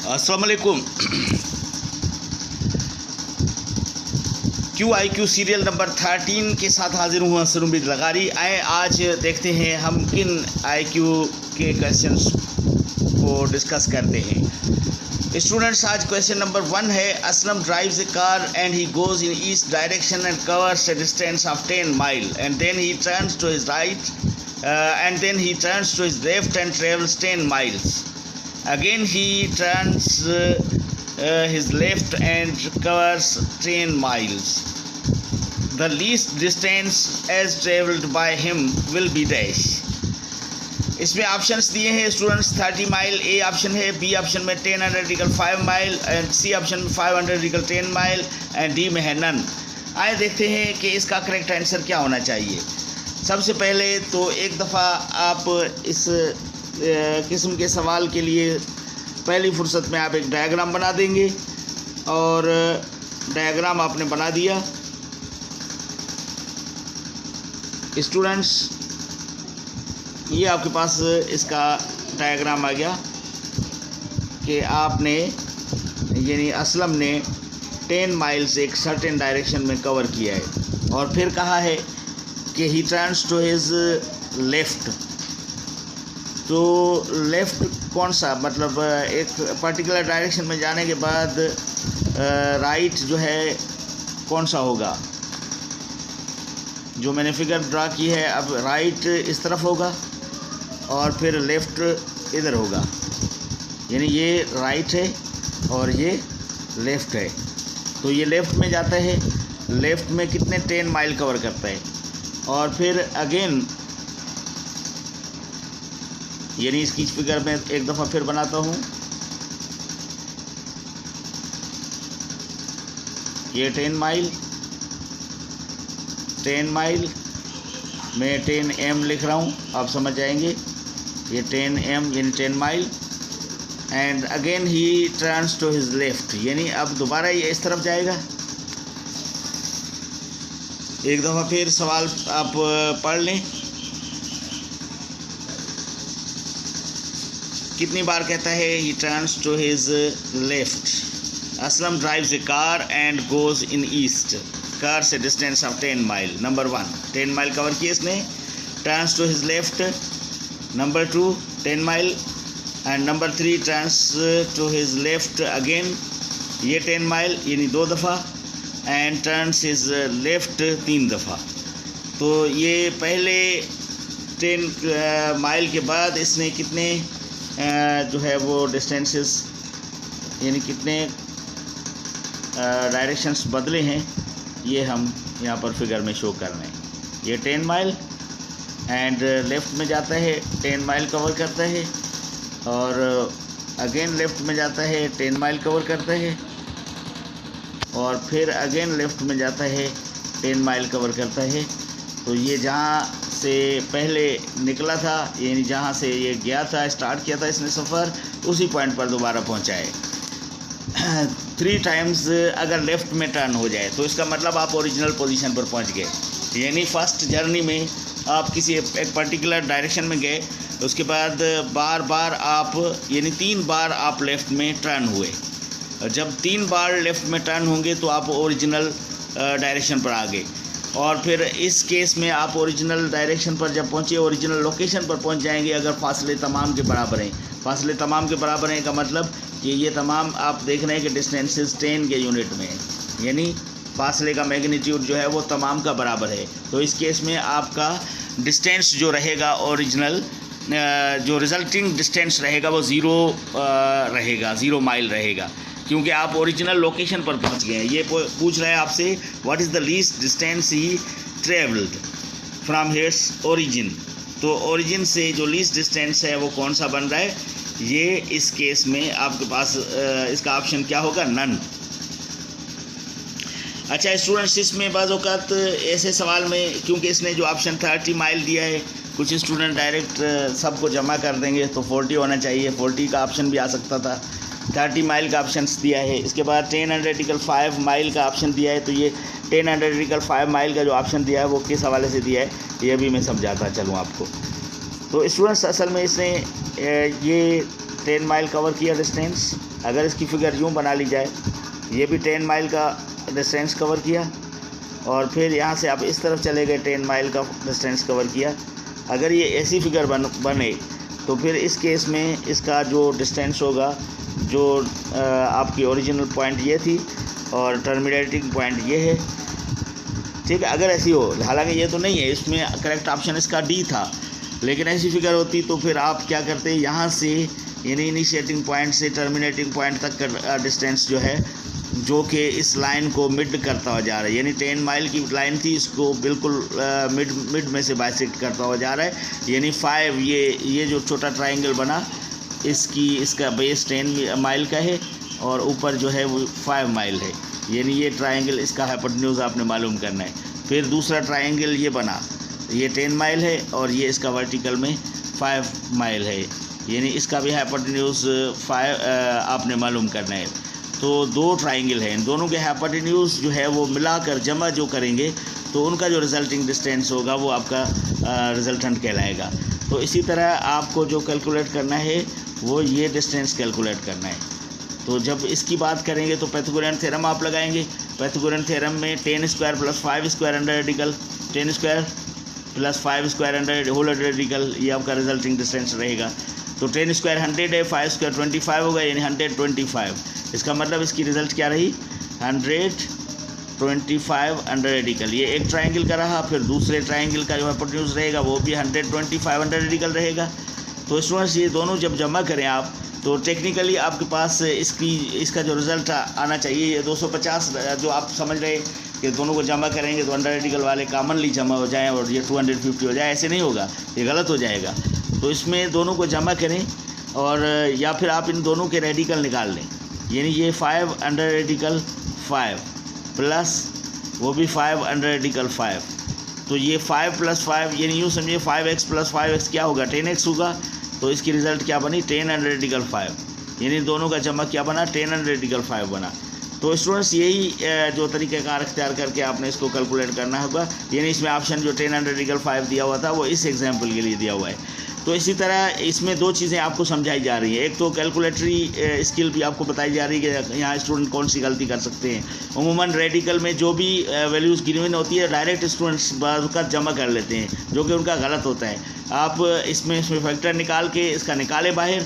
अस्सलाम वालेकुम। QIQ serial number 13 के साथ हाजिर हूँ असर उम्मीद लगारी। आए आज देखते हैं हम किन IQ के क्वेश्चंस को डिस्कस करते हैं। स्टूडेंट्स, आज क्वेश्चन नंबर 1 है, Aslam drives a car and he goes in east direction and covers a distance of 10 mile and then he turns to his right and then he turns to his left and travels 10 miles. Again he turns his left and covers 10 miles. The least distance as traveled by him will be dash. इसमें options दिए हैं students 30 mile A option है, B option में 10 = 5 mile and C option में 500 = 10 mile and D में है none. आइए देखते हैं कि इसका करेक्ट आंसर क्या होना चाहिए। सबसे पहले तो एक दफ़ा आप इस किस्म के सवाल के लिए पहली फुर्सत में आप एक डायग्राम बना देंगे और डायग्राम आपने बना दिया। स्टूडेंट्स, ये आपके पास इसका डायग्राम आ गया कि आपने यानी असलम ने 10 माइल्स एक सर्टेन डायरेक्शन में कवर किया है और फिर कहा है कि he turns to his left. तो लेफ़्ट कौन सा, मतलब एक पर्टिकुलर डायरेक्शन में जाने के बाद राइट जो है कौन सा होगा। जो मैंने फिगर ड्रा की है, अब राइट इस तरफ होगा और फिर लेफ़्ट इधर होगा, यानी ये राइट है और ये लेफ़्ट है। तो ये लेफ़्ट में जाता है, लेफ़्ट में कितने 10 माइल कवर करता है और फिर अगेन यानी इसकी फिगर में एक दफ़ा फिर बनाता हूँ। ये 10 माइल मैं 10m लिख रहा हूँ, आप समझ जाएंगे। ये 10m यानी 10 mile and again he turns to his left, यानी अब दोबारा ये इस तरफ जाएगा। एक दफ़ा फिर सवाल आप पढ़ लें। कितनी बार कहता है ही turns to his left. Aslam drives a car and goes in east, car से distance of 10 mile. Number 1 10 mile cover किए इसने, turns to his left. Number 2 10 mile and number 3 turns to his left again, ये 10 mile यानी 2 दफ़ा and turns is left 3 दफ़ा। तो ये पहले 10 माइल के बाद इसने कितने जो है वो डिस्टेंसेस यानी कितने डायरेक्शंस बदले हैं, ये हम यहाँ पर फिगर में शो कर रहे हैं। ये 10 माइल एंड लेफ़्ट में जाता है, 10 माइल कवर करता है और अगेन लेफ़्ट में जाता है, 10 माइल कवर करता है और फिर अगेन लेफ़्ट में जाता है, 10 माइल कवर करता है। तो ये जहाँ से पहले निकला था यानी जहाँ से ये गया था, स्टार्ट किया था इसने सफ़र, उसी पॉइंट पर दोबारा पहुँचा है। 3 टाइम्स अगर लेफ़्ट में टर्न हो जाए तो इसका मतलब आप ओरिजिनल पोजीशन पर पहुँच गए। यानी फ़र्स्ट जर्नी में आप किसी एक पर्टिकुलर डायरेक्शन में गए, उसके बाद बार बार आप यानी 3 बार आप लेफ़्ट में टर्न हुए। जब 3 बार लेफ़्ट में टर्न होंगे तो आप ओरिजिनल डायरेक्शन पर आ गए और फिर इस केस में आप ओरिजिनल डायरेक्शन पर जब पहुँचे, ओरिजिनल लोकेशन पर पहुँच जाएंगे अगर फासले तमाम के बराबर हैं। फासले तमाम के बराबर हैं का मतलब कि ये तमाम आप देख रहे हैं कि डिस्टेंसेस 10 के यूनिट में है, यानी फासले का मैग्नीट्यूड जो है वो तमाम का बराबर है। तो इस केस में आपका डिस्टेंस जो रहेगा ओरिजिनल, जो रिज़ल्टिंग डिस्टेंस रहेगा वो 0 माइल रहेगा, क्योंकि आप ओरिजिनल लोकेशन पर पहुंच गए हैं। ये पूछ रहा है आपसे what is the least distance he travelled from his origin. तो ओरिजिन से जो लीस्ट डिस्टेंस है वो कौन सा बन रहा है, ये इस केस में आपके पास इसका ऑप्शन क्या होगा, नन। अच्छा स्टूडेंट्स, इसमें बाज़ औक़ात ऐसे सवाल में क्योंकि इसने जो ऑप्शन 30 माइल दिया है, कुछ स्टूडेंट डायरेक्ट सबको जमा कर देंगे तो 40 होना चाहिए, 40 का ऑप्शन भी आ सकता था। 30 माइल का ऑप्शन दिया है, इसके बाद 10 = 5 माइल का ऑप्शन दिया है। तो ये 10 = 5 माइल का जो ऑप्शन दिया है वो किस हवाले से दिया है ये भी मैं समझाता चलूँ आपको। तो स्टूडेंट्स, असल में इसने ये 10 माइल कवर किया डिस्टेंस अगर इसकी फिगर यूँ बना ली जाए, ये भी 10 माइल का डिस्टेंस कवर किया और फिर यहाँ से आप इस तरफ चले गए, 10 माइल का डिस्टेंस कवर किया। अगर ये ऐसी फिगर बने तो फिर इस केस में इसका जो डिस्टेंस होगा, जो आपकी ओरिजिनल पॉइंट ये थी और टर्मिनेटिंग पॉइंट ये है, ठीक है। अगर ऐसी हो, हालांकि ये तो नहीं है, इसमें करेक्ट ऑप्शन इसका डी था, लेकिन ऐसी फिगर होती तो फिर आप क्या करते, यहाँ से यानी इनिशिएटिंग पॉइंट से टर्मिनेटिंग पॉइंट तक का डिस्टेंस जो है, जो कि इस लाइन को मिड करता हुआ जा रहा है, यानी 10 माइल की लाइन थी, इसको बिल्कुल मिड में से बाइसेक्ट करता हुआ जा रहा है। यानी 5 ये जो छोटा ट्रायंगल बना, इसका बेस 10 माइल का है और ऊपर जो है वो 5 माइल है, यानी ये ट्रायंगल, इसका हाइपोटेन्यूज आपने मालूम करना है। फिर दूसरा ट्रायंगल ये बना, ये 10 माइल है और ये इसका वर्टिकल में 5 माइल है, यानी इसका भी हाइपोटेन्यूज 5 आपने मालूम करना है। तो 2 ट्रायंगल हैं, इन दोनों के हाइपोटेन्यूज जो है वो मिलाकर जमा जो करेंगे तो उनका जो रिजल्टिंग डिस्टेंस होगा वो आपका रिजल्टेंट कहलाएगा। तो इसी तरह आपको जो कैलकुलेट करना है वो ये डिस्टेंस कैलकुलेट करना है। तो जब इसकी बात करेंगे तो पाइथागोरियन थ्योरम आप लगाएंगे। पाइथागोरियन थ्योरम में 10 square plus 5 square under radical, 10 square plus 5 square under whole radical, ये आपका रिजल्टिंग डिस्टेंस रहेगा। तो 10 स्क्वायर 100 है, 5 स्क्वायर 25 होगा, यानी 125। इसका मतलब इसकी रिजल्ट क्या रही, 125 अंडर रेडिकल। ये एक ट्रायंगल का रहा, फिर दूसरे ट्रायंगल का जो हाइपोटेन्यूज रहेगा वो भी 125 अंडर रेडिकल रहेगा। तो स्टूडेंट्स ये दोनों जब जमा करें आप, तो टेक्निकली आपके पास इसका जो रिज़ल्ट आना चाहिए, ये 250 जो आप समझ रहे कि दोनों को जमा करेंगे तो अंडर रेडिकल वाले कॉमनली जमा हो जाएं और ये 250 हो जाए, ऐसे नहीं होगा, ये गलत हो जाएगा। तो इसमें दोनों को जमा करें और या फिर आप इन दोनों के रेडिकल निकाल लें, यानी ये 5 अंडर रेडिकल 5 प्लस वो भी 5 अंडर रेडिकल 5, तो ये 5 प्लस 5 यानी यूँ समझिए 5x प्लस 5x क्या होगा, 10x होगा। तो इसकी रिज़ल्ट क्या बनी, 10 अंडर रेडिकल 5, यानी दोनों का जमा क्या बना, 10 अंडर रेडिकल 5 बना। तो स्टूडेंट्स यही जो तरीक़ेकार अख्तियार करके आपने इसको कैलकुलेट करना होगा, यानी इसमें ऑप्शन जो 10 अंडर रेडिकल 5 दिया हुआ था वो इस एग्जाम्पल के लिए दिया हुआ है। तो इसी तरह इसमें 2 चीज़ें आपको समझाई जा रही हैं, एक तो कैलकुलेटरी स्किल भी आपको बताई जा रही है कि यहाँ स्टूडेंट कौन सी गलती कर सकते हैं। उमूमन रेडिकल में जो भी वैल्यूज़ गिवन होती है डायरेक्ट स्टूडेंट्स बाज़ जमा कर लेते हैं, जो कि उनका गलत होता है। आप इसमें फैक्टर निकाल के इसका निकालें बाहर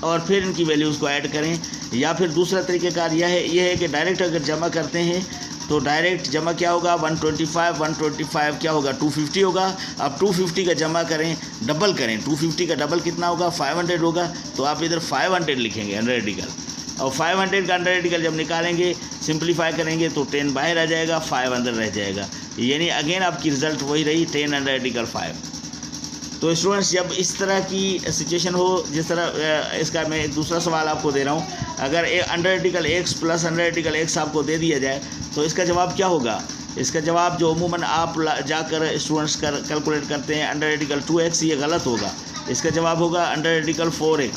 और फिर इनकी वैल्यूज़ को ऐड करें, या फिर दूसरा तरीक़ेकार यह है कि डायरेक्ट अगर जमा करते हैं तो डायरेक्ट जमा क्या होगा, 125 क्या होगा, 250 होगा। अब 250 का जमा करें, डबल करें, 250 का डबल कितना होगा, 500 होगा। तो आप इधर 500 लिखेंगे अंडर रेडिकल, और 500 का अंडर रेडिकल जब निकालेंगे, सिंप्लीफाई करेंगे तो 10 बाहर आ जाएगा, 5 अंदर रह जाएगा, यानी अगेन आपकी रिज़ल्ट वही रही, 10 अंडर रेडिकल 5। तो स्टूडेंट्स जब इस तरह की सिचुएशन हो, जिस तरह इसका मैं एक दूसरा सवाल आपको दे रहा हूँ, अगर under radical x plus under radical x आपको दे दिया जाए तो इसका जवाब क्या होगा। इसका जवाब जो अमूमन आप जाकर स्टूडेंट्स कैलकुलेट करते हैं अंडर रेडिकल 2x, ये गलत होगा। इसका जवाब होगा अंडर रेडिकल 4x,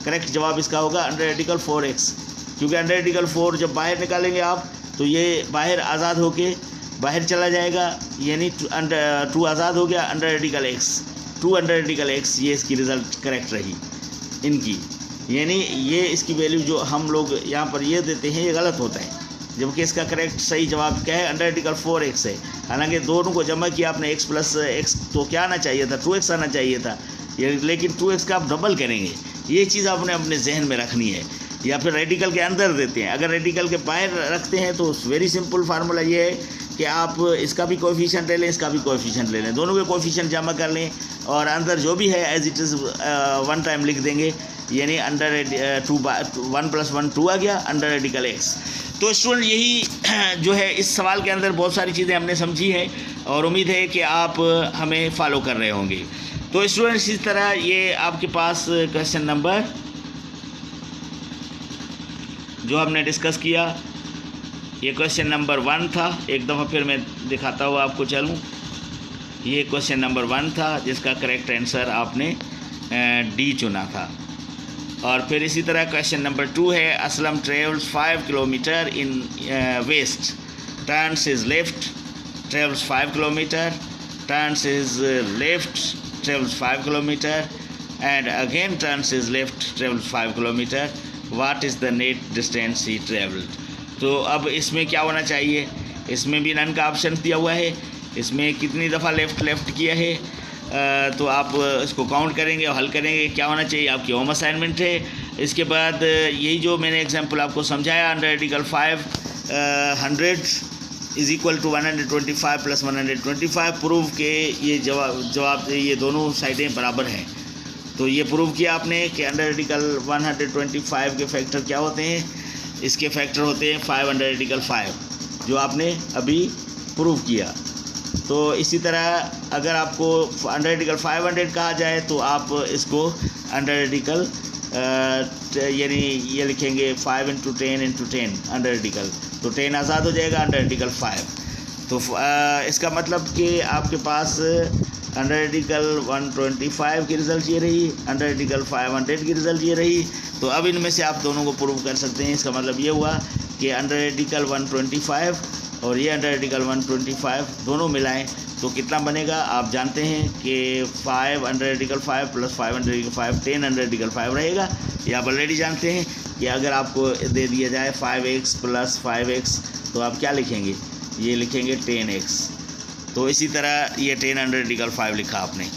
करेक्ट जवाब इसका होगा अंडर रेडिकल 4x, क्योंकि अंडर रेडिकल 4 जब बाहर निकालेंगे आप तो ये बाहर आज़ाद होके बाहर चला जाएगा, यानी 2 आज़ाद हो गया, under radical x, 2 under radical x, ये इसकी रिज़ल्ट करेक्ट रही इनकी। यानी ये इसकी वैल्यू जो हम लोग यहाँ पर ये देते हैं ये गलत होता है, जबकि इसका करेक्ट सही जवाब क्या है, अंडर रेडिकल 4x है। हालांकि दोनों को जमा किया आपने, x प्लस x तो क्या आना चाहिए था, 2x आना चाहिए था, लेकिन 2x का आप डबल करेंगे, ये चीज़ आपने अपने जहन में रखनी है। या फिर रेडिकल के अंदर देते हैं, अगर रेडिकल के बाहर रखते हैं तो वेरी सिंपल फार्मूला ये है कि आप इसका भी कोएफिशिएंट ले लें, इसका भी कोएफिशिएंट ले लें, दोनों के कोएफिशिएंट जमा कर लें और अंदर जो भी है एज इट इज़ 1 टाइम लिख देंगे, यानी अंडर 1 + 1 2 आ गया अंडर रेडिकल x। तो स्टूडेंट यही जो है इस सवाल के अंदर बहुत सारी चीज़ें हमने समझी हैं और उम्मीद है कि आप हमें फॉलो कर रहे होंगे। तो स्टूडेंट्स इस तरह ये आपके पास क्वेश्चन नंबर जो हमने डिस्कस किया, ये क्वेश्चन नंबर 1 था। एक दफ़ा फिर मैं दिखाता हुआ आपको चलूँ, ये क्वेश्चन नंबर 1 था जिसका करेक्ट आंसर आपने डी चुना था। और फिर इसी तरह क्वेश्चन नंबर 2 है, Aslam travels 5 kilometer in west, turns is left, travels 5 kilometer, turns is left, travels 5 kilometer, and again turns his left, travels 5 kilometer. What is the net distance he travelled. तो अब इसमें क्या होना चाहिए, इसमें भी नन का ऑप्शन दिया हुआ है, इसमें कितनी दफ़ा लेफ़्ट किया है, तो आप इसको काउंट करेंगे और हल करेंगे क्या होना चाहिए, आपकी होम असाइनमेंट है। इसके बाद यही जो मैंने एग्जांपल आपको समझाया, under article 5 100 is equal to 125 + 125 prove के ये जवाब ये दोनों साइडें बराबर हैं। तो ये प्रूव किया आपने कि अंडर आर्टिकल 125 के फैक्टर क्या होते हैं, इसके फैक्टर होते हैं 5 अंडर आर्टिकल 5, जो आपने अभी प्रूव किया। तो इसी तरह अगर आपको अंडर आर्टिकल 500 कहा जाए तो आप इसको अंडर आर्टिकल यानी ये लिखेंगे 5 × 10 × 10 अंडर आर्टिकल, तो 10 आज़ाद हो जाएगा अंडर आर्टिकल 5। तो इसका मतलब कि आपके पास अंडर आर्टिकल 125 की रिज़ल्ट ये रही, अंडर आर्टिकल 500 की रिज़ल्ट ये रही। तो अब इनमें से आप दोनों को प्रूव कर सकते हैं। इसका मतलब ये हुआ कि अंडर आर्टिकल 125 और ये अंडर आर्टिकल 125 दोनों मिलाएं तो कितना बनेगा, आप जानते हैं कि 5 under article 5 + 5 under article 5 10 under article 5 रहेगा। ये आप ऑलरेडी जानते हैं कि अगर आपको दे दिया जाए 5x + 5x तो आप क्या लिखेंगे, ये लिखेंगे 10x। तो इसी तरह ये 10 अंडर आर्टिकल 5 लिखा आपने।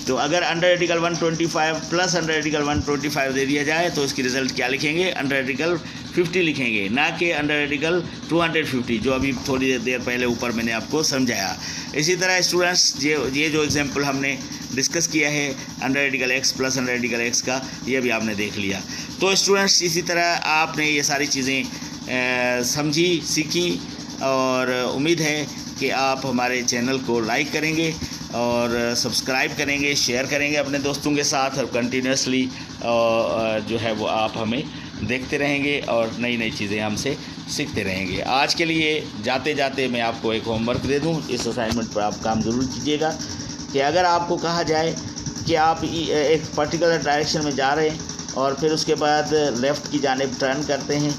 तो अगर अंडर आर्टिकल 125 + अंडर आर्टिकल 125 दे दिया जाए तो इसकी रिज़ल्ट क्या लिखेंगे, अंडर आर्टिकल 50 लिखेंगे, ना कि अंडर आर्टिकल 250, जो अभी थोड़ी देर पहले ऊपर मैंने आपको समझाया। इसी तरह स्टूडेंट्स ये जो एग्जांपल हमने डिस्कस किया है under article x + under article x का, ये भी आपने देख लिया। तो स्टूडेंट्स इसी तरह आपने ये सारी चीज़ें समझी, सीखी, और उम्मीद है कि आप हमारे चैनल को लाइक करेंगे और सब्सक्राइब करेंगे, शेयर करेंगे अपने दोस्तों के साथ, और कंटिन्यूसली जो है वो आप हमें देखते रहेंगे और नई नई चीज़ें हमसे सीखते रहेंगे। आज के लिए जाते जाते मैं आपको एक होमवर्क दे दूं, इस असाइनमेंट पर आप काम ज़रूर कीजिएगा कि अगर आपको कहा जाए कि आप एक पर्टिकुलर डायरेक्शन में जा रहे हैं और फिर उसके बाद लेफ़्ट की जानिब टर्न करते हैं,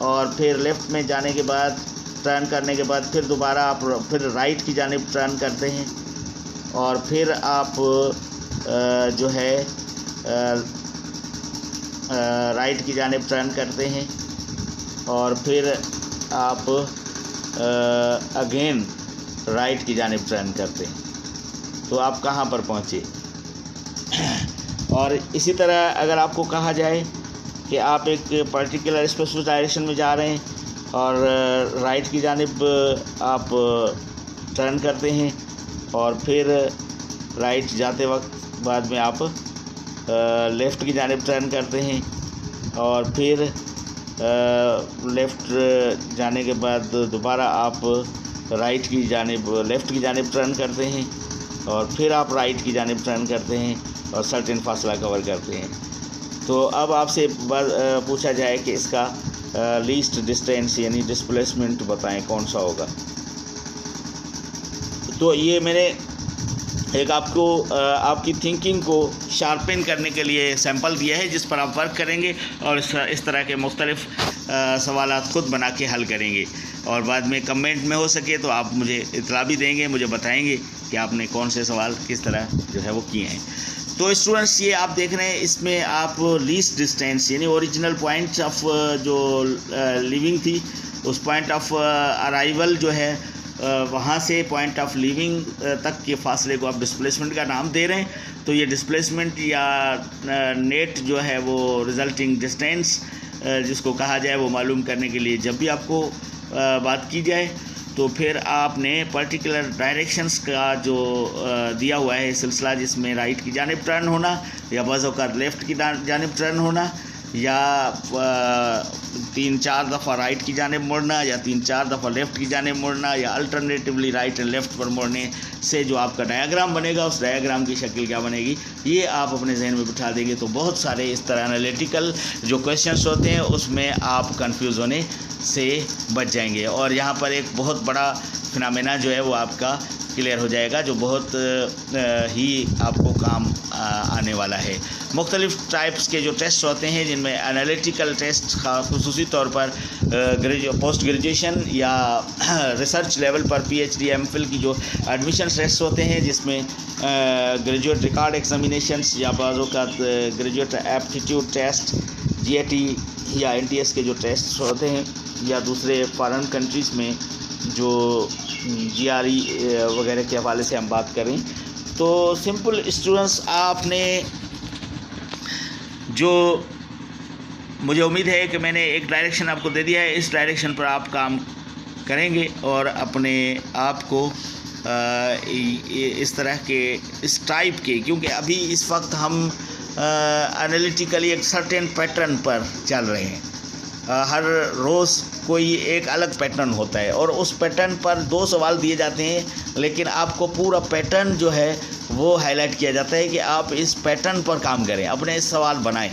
और फिर लेफ़्ट में जाने के बाद टर्न करने के बाद फिर दोबारा आप फिर राइट की जानिब टर्न करते हैं, और फिर आप जो है राइट की जानिब टर्न करते हैं, और फिर आप अगेन राइट की जानिब टर्न करते हैं, तो आप कहाँ पर पहुँचे। और इसी तरह अगर आपको कहा जाए कि आप एक पर्टिकुलर स्पेसिफिक डायरेक्शन में जा रहे हैं और राइट की जानिब आप टर्न करते हैं, और फिर राइट जाते वक्त बाद में आप लेफ़्ट की जानिब टर्न करते हैं, और फिर लेफ़्ट जाने के बाद दोबारा आप राइट की जानिब लेफ़्ट की जानिब टर्न करते हैं, और फिर आप राइट की जानिब टर्न करते हैं और सर्टेन फासला कवर करते हैं। तो अब आपसे पूछा जाए कि इसका लीस्ट डिस्टेंस यानी डिस्प्लेसमेंट बताएं कौन सा होगा। तो ये मैंने एक आपको आपकी थिंकिंग को शार्पन करने के लिए सैंपल दिया है, जिस पर आप वर्क करेंगे और इस तरह के मुख्तलिफ सवालात खुद बना के हल करेंगे, और बाद में कमेंट में हो सके तो आप मुझे इतला भी देंगे, मुझे बताएंगे कि आपने कौन से सवाल किस तरह जो है वो किए हैं। तो स्टूडेंट्स ये आप देख रहे हैं, इसमें आप लीस्ट डिस्टेंस यानी ओरिजिनल पॉइंट ऑफ जो लिविंग थी उस पॉइंट ऑफ अराइवल जो है वहाँ से पॉइंट ऑफ लिविंग तक के फासले को आप डिस्प्लेसमेंट का नाम दे रहे हैं। तो ये डिस्प्लेसमेंट या नेट जो है वो रिजल्टिंग डिस्टेंस जिसको कहा जाए वो मालूम करने के लिए जब भी आपको बात की जाए तो फिर आपने पर्टिकुलर डायरेक्शंस का जो दिया हुआ है सिलसिला, जिसमें राइट की जानिब टर्न होना या बाज़ औक़ात लेफ़्ट की जानिब टर्न होना, या 3-4 दफ़ा राइट की जानिब मुड़ना, या 3-4 दफ़ा लेफ़्ट की जानिब मुड़ना, या अल्टरनेटिवली राइट एंड लेफ़्ट पर मुड़ने से जो आपका डायग्राम बनेगा उस डायग्राम की शक्ल क्या बनेगी, ये आप अपने जहन में बिठा देंगे तो बहुत सारे इस तरह एनालिटिकल जो क्वेश्चंस होते हैं उसमें आप कंफ्यूज होने से बच जाएंगे। और यहाँ पर एक बहुत बड़ा फिनोमेना जो है वो आपका क्लियर हो जाएगा, जो बहुत ही आपको काम आने वाला है। मुख्तलिफ़ टाइप्स के जो टेस्ट होते हैं जिनमें एनालिटिकल टेस्ट ख़ुसूसी तौर पर पोस्ट ग्रेजुएशन या रिसर्च लेवल पर PhD MPhil की जो एडमिशन टेस्ट होते हैं, जिसमें ग्रेजुएट रिकॉर्ड एग्जामिनेशंस या बाज़ औक़ात ग्रेजुएट एप्टीट्यूड टेस्ट GAT या NTS के जो टेस्ट होते हैं, या दूसरे फॉरेन कंट्रीज़ में जो GRE वगैरह के हवाले से हम बात करें, तो सिंपल स्टूडेंट्स, आपने जो, मुझे उम्मीद है कि मैंने एक डायरेक्शन आपको दे दिया है, इस डायरेक्शन पर आप काम करेंगे और अपने आप को इस तरह के, इस टाइप के, क्योंकि अभी इस वक्त हम एनालिटिकली एक सर्टेन पैटर्न पर चल रहे हैं। हर रोज़ कोई एक अलग पैटर्न होता है और उस पैटर्न पर 2 सवाल दिए जाते हैं, लेकिन आपको पूरा पैटर्न जो है वो हाईलाइट किया जाता है कि आप इस पैटर्न पर काम करें, अपने सवाल बनाएं।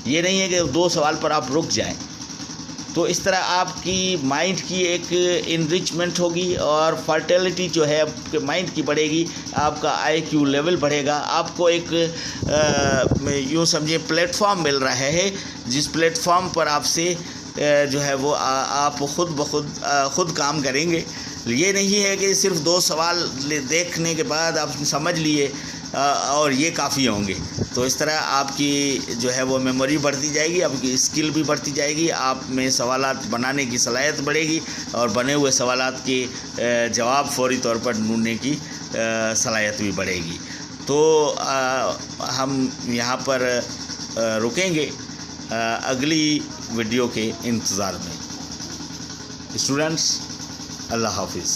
ये नहीं है कि 2 सवाल पर आप रुक जाएं। तो इस तरह आपकी माइंड की एक इनरिचमेंट होगी और फर्टिलिटी जो है आपके माइंड की बढ़ेगी, आपका IQ लेवल बढ़ेगा, आपको एक यूँ समझिए प्लेटफॉर्म मिल रहा है, जिस प्लेटफॉर्म पर आपसे जो है वो आप खुद काम करेंगे। ये नहीं है कि सिर्फ 2 सवाल देखने के बाद आप समझ लिए और ये काफ़ी होंगे। तो इस तरह आपकी जो है वो मेमोरी बढ़ती जाएगी, आपकी स्किल भी बढ़ती जाएगी, आप में सवालात बनाने की सलाहियत बढ़ेगी और बने हुए सवालात के जवाब फौरी तौर पर ढूंढने की सलाहियत भी बढ़ेगी। तो हम यहाँ पर रुकेंगे अगली वीडियो के इंतज़ार में। स्टूडेंट्स, अल्लाह हाफिज़।